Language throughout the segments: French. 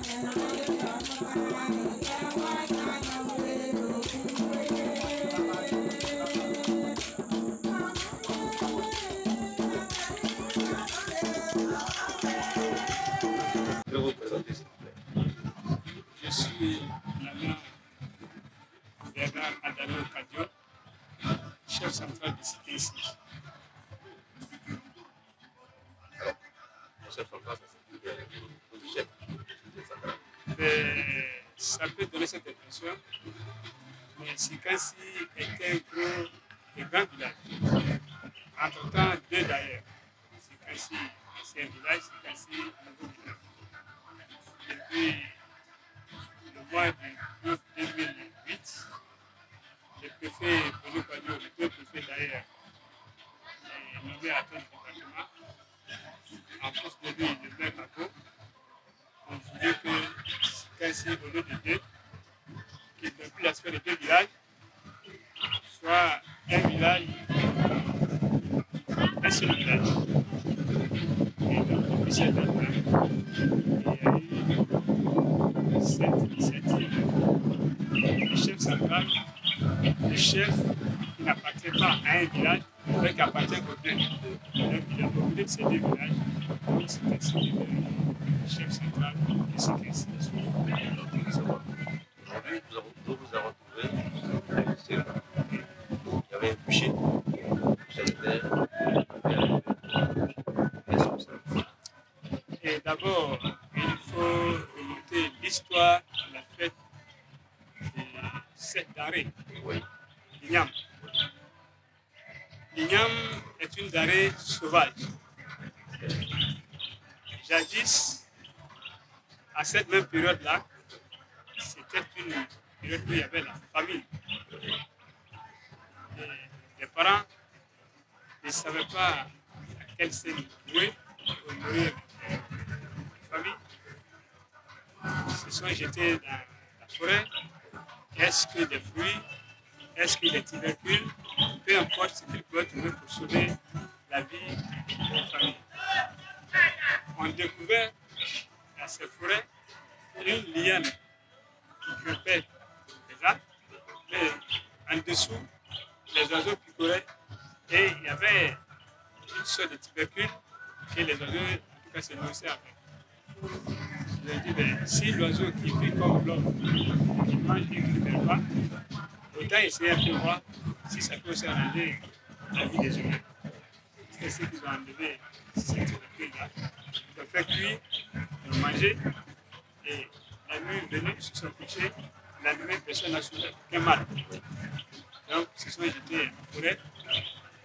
Je suis l'ami Bernard Adano Kadio, chef central de cité ici. Ça peut donner cette impression, mais Sikassi était un gros et grand village. Entre-temps, deux d'ailleurs. Sikassi, c'est un village, Sikassi, un nouveau village. Depuis le mois de 2008, le préfet Bono Kadio, le deux préfets d'ailleurs, est nommé à tel département. En plus de lui, le maire Mako, on voulait que Sikassi, au lieu de deux, qui ne plus l'aspect de deux villages, soit un village, un seul village. Et donc, depuis cette date-là, il y a eu cette initiative. Le chef central, le chef qui n'appartient pas à un village, mais qui appartient aux deux. Donc, il a proposé ces deux villages. Donc, c'est ainsi le chef central de Sikassi. Aujourd'hui, nous vous avons trouvé il y avait un bûcher sanitaire. Et d'abord, il faut remonter l'histoire de la fête des 7 denrées. Oui. L'igname. L'igname est une denrée sauvage. Jadis, à cette même période-là, c'était une période où il y avait la famine. Et les parents ne savaient pas à quelle scène jouer pour nourrir la famille. Ils se sont jetés dans la forêt. Est-ce que des fruits, est-ce que des tubercules, peu importe ce qu'ils pouvaient trouver pour sauver la vie de la famille. On découvert dans ces forêts une liane qui grimpait les arbres, mais en dessous, les oiseaux picoraient et il y avait une sorte de tubercule que les oiseaux, en tout cas, se nourrissaient avec. Je leur ai dit, ben, si l'oiseau qui vit comme l'homme, qui mange et qui ne perd pas, autant essayer un peu voir si ça peut aussi arranger la vie des humains. C'est ce qu'ils ont enlevé cette tubercule-là. Ils ont fait cuire, ils ont mangé, et la nuit venue, ils se sont couchés, la nuit, personne n'a soulevé aucun mal. Donc, ils se sont jetés en forêt,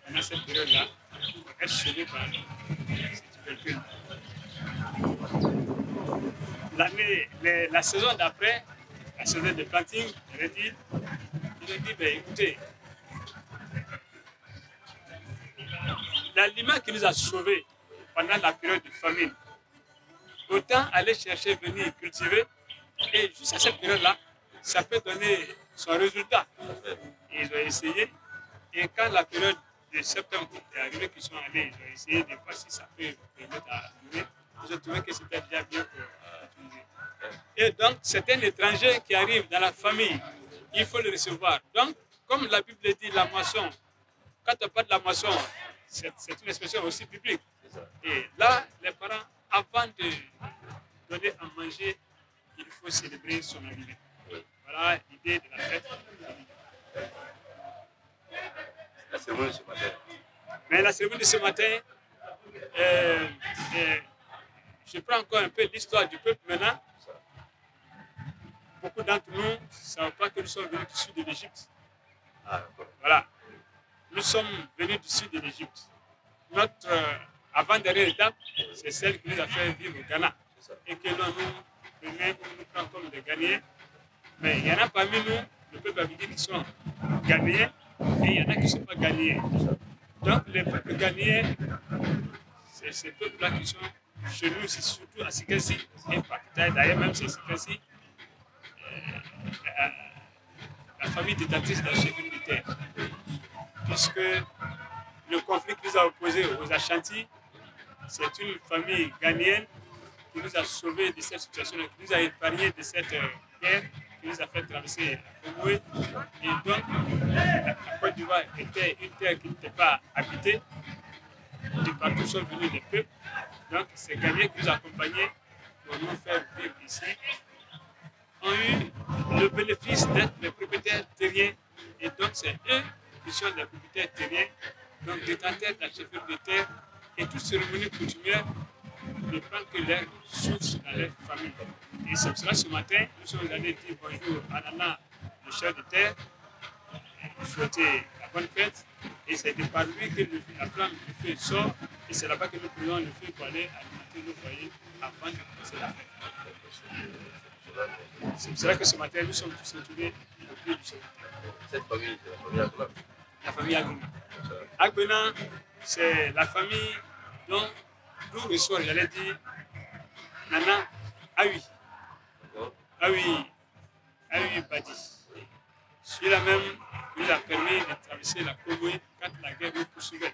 pendant cette période-là, pour être sauvés par cette tubercule. La saison d'après, la saison de planting, ils ont dit, ben, écoutez, l'aliment qui nous a sauvés pendant la période de famine, autant aller chercher, venir cultiver, et jusqu'à cette période-là, ça peut donner son résultat. Et ils ont essayé, et quand la période de septembre est arrivée, qu'ils sont allés, ils ont essayé de voir si ça peut permettre à nourrir. Ils ont trouvé que c'était déjà bien pour utiliser. Et donc, c'est un étranger qui arrive dans la famille, il faut le recevoir. Donc, comme la Bible dit, la moisson, quand on parle de la moisson, c'est une expression aussi biblique. Et là, les parents, avant de donner à manger, il faut célébrer son arrivée. Voilà l'idée de la fête. La cérémonie de ce matin. Mais la cérémonie de ce matin, je prends encore un peu l'histoire du peuple maintenant. Beaucoup d'entre nous ne savent pas que nous sommes venus du sud de l'Égypte. Ah, voilà. Nous sommes venus du sud de l'Égypte. Notre avant-dernière étape, c'est celle qui nous a fait vivre au Ghana. Et que l'on nous prend comme des Ghanéens. Mais il y en a parmi nous, le peuple a dit qu'ils sont Ghanéens, et il y en a qui ne sont pas Ghanéens. Donc les peuples Ghanéens, c'est ces peuples-là qui sont chez nous, c'est surtout à Sikassi, et d'ailleurs même c'est Sikassi, la famille détentrice de la chefferie militaire. Puisque le conflit qui nous a opposés aux Ashanti, c'est une famille ghanéenne qui nous a sauvés de cette situation, qui nous a épargnés de cette guerre, qui nous a fait traverser la Congo. Et donc, la Côte d'Ivoire était une terre qui n'était pas habitée. De partout sont venus des peuples. Donc, ces gagnants qui nous accompagnaient pour nous faire vivre ici ont eu le bénéfice d'être les propriétaires terriens. Et donc, c'est eux qui sont les propriétaires terriens, donc détenteurs de la chefferie de terre. Et toute cérémonie coutumière ne prend que leur source dans leur famille. Et c'est pour cela ce matin, nous sommes allés dire bonjour à Nana, le chef de terre, pour souhaiter la bonne fête. Et c'est de par lui que la flamme du feu sort. Et c'est là-bas que nous prenons le feu pour aller alimenter nos foyers avant de commencer la fête. C'est pour cela que ce matin, nous sommes tous retrouvés au pied du chef. Cette famille, c'est la famille Agbena. La famille Agbena. Agbena, c'est la famille dont d'où ressort, j'allais dire, Nana Awi. Awi Badi. Celui-là même qui nous a permis de traverser la Congo quand la guerre nous poursuivait.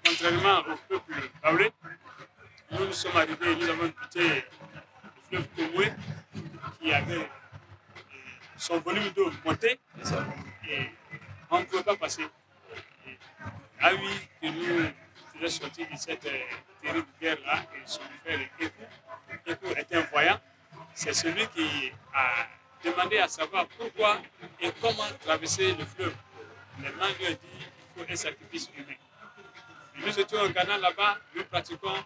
Contrairement au peuple baoulé, nous sommes arrivés, nous avons quitté le fleuve Congo qui avait son volume d'eau monté et on ne pouvait pas passer. Ah oui, que nous faisait sortir de cette terrible guerre-là et son frère Ekou était un voyant. C'est celui qui a demandé à savoir pourquoi et comment traverser le fleuve. Maintenant, lui a dit qu'il faut un sacrifice humain. Et nous étions au Ghana là-bas, nous pratiquons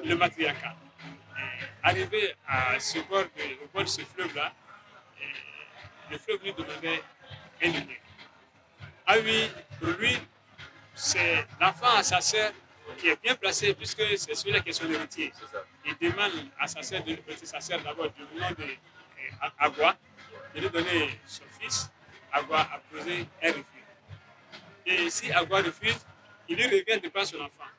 le matriarcat. Arrivé au bord de ce fleuve-là, le fleuve lui demandait un humain. Ah oui, pour lui, c'est l'enfant à sa sœur qui est bien placé puisque c'est celui-là qui est son héritier. Il demande à sa sœur de lui prêter sa sœur d'abord du nom d'Agua, de lui donner son fils. Agua a posé un refus. Et si Agua refuse, il lui revient de prendre son enfant.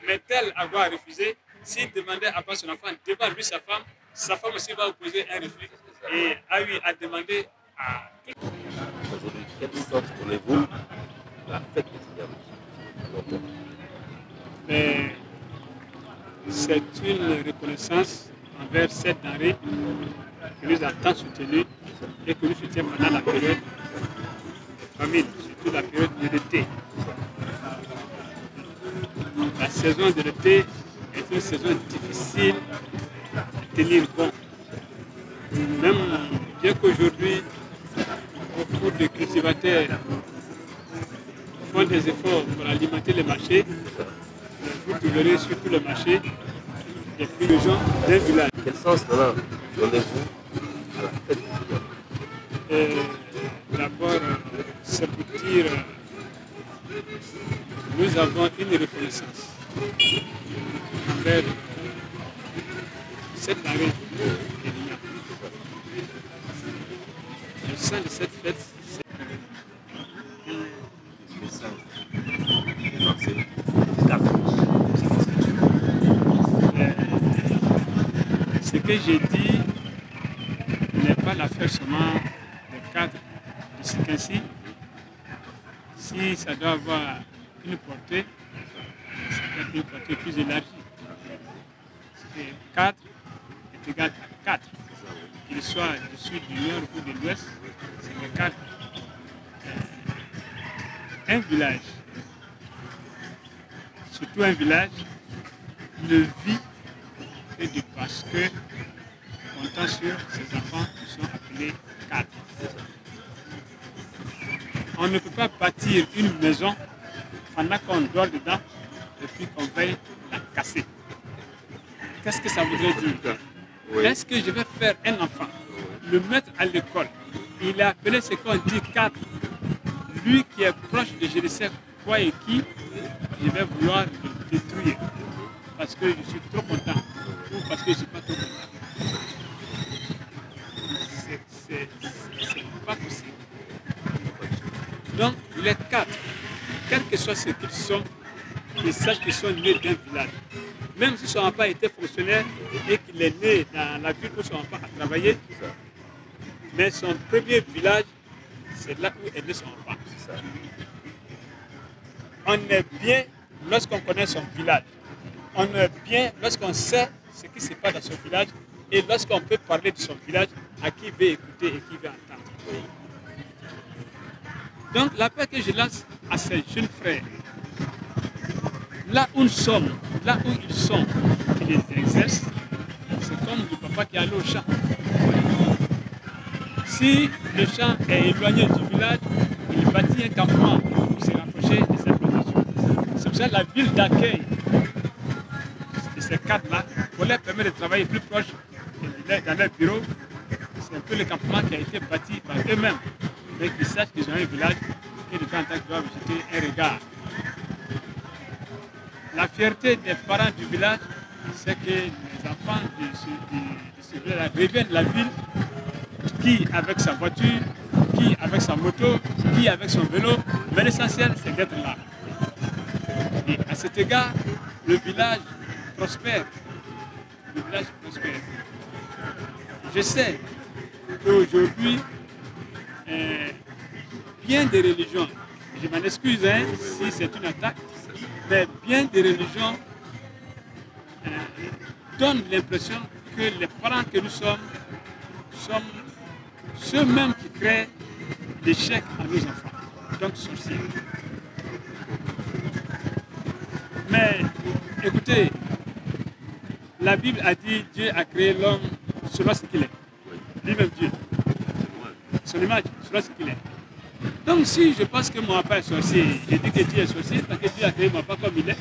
Mais tel Agua a refusé, s'il demandait à prendre son enfant devant lui, sa femme aussi va opposer un refus. Et Awi a demandé à tout. Aujourd'hui, quelle sorte prenez-vous la fête quotidienne? C'est une reconnaissance envers cette denrée qui nous a tant soutenus et que nous soutient pendant la période de famine, surtout la période de l'été. La saison de l'été est une saison difficile à tenir bon. Même bien qu'aujourd'hui, beaucoup de cultivateurs font des efforts pour alimenter les marchés, vous trouverez sur tout le marché des plus de gens d'un village. Quel sens donnez-vous à la fête quotidienne? D'abord, c'est pour dire nous avons une reconnaissance envers cette denrée de l'Union. Le sens de cette fête, ce que j'ai dit n'est pas l'affaire seulement du cadre de ce cas-ci. Si ça doit avoir une portée, ça doit être une portée plus élargie. C'est que 4 est égal à 4. Qu'il soit du sud, du nord ou de l'ouest, c'est que 4. Un village, surtout un village, ne vit que de parce que comptant sur ces enfants qui sont appelés 4. On ne peut pas bâtir une maison pendant qu'on dort dedans et puis qu'on veuille la casser. Qu'est-ce que ça voudrait dire? Oui. Est-ce que je vais faire un enfant, le mettre à l'école, il est appelé ce qu'on dit 4, lui qui est proche de je ne sais quoi et qui, je vais vouloir le détruire parce que je suis trop content ou parce que je ne suis pas trop content. C'est pas possible. Donc, les 4, quel que soit ce qu'ils sont, ils sachent qu'ils sont nés d'un village. Même si son papa était fonctionnaire et qu'il est né dans la ville où son papa a travaillé, mais son premier village, c'est là où est né son papa. On est bien lorsqu'on connaît son village, on est bien lorsqu'on sait ce qui se passe dans son village et lorsqu'on peut parler de son village à qui veut écouter et qui veut entendre. Donc l'appel que je lance à ces jeunes frères, là où nous sommes, là où ils sont, qui les exercent, c'est comme le papa qui est allé au champ. Si le champ est éloigné du village, il bâtit un campement pour se rapprocher de ses plantations. C'est pour ça que la ville d'accueil de ces cadres-là, pour leur permettre de travailler plus proche dans leur bureau, c'est un peu le campement qui a été bâti par eux-mêmes. Mais qu'ils sachent qu'ils ont un village et de temps en temps ils doivent jeter un regard. La fierté des parents du village, c'est que les enfants de ce village reviennent de la ville, qui avec sa voiture, qui avec sa moto, qui avec son vélo, mais l'essentiel c'est d'être là. Et à cet égard, le village prospère. Le village prospère. Je sais qu'aujourd'hui, bien des religions, je m'en excuse si c'est une attaque, mais bien des religions donnent l'impression que les parents que nous sommes ceux-mêmes qui créent l'échec à nos enfants, donc sorciers. Mais écoutez, la Bible a dit Dieu a créé l'homme selon ce qu'il est. Lui-même Dieu. Son image, selon ce qu'il est. Donc si je pense que mon papa est sorcier, je dis que Dieu est sorcier parce que Dieu a créé mon papa comme il est.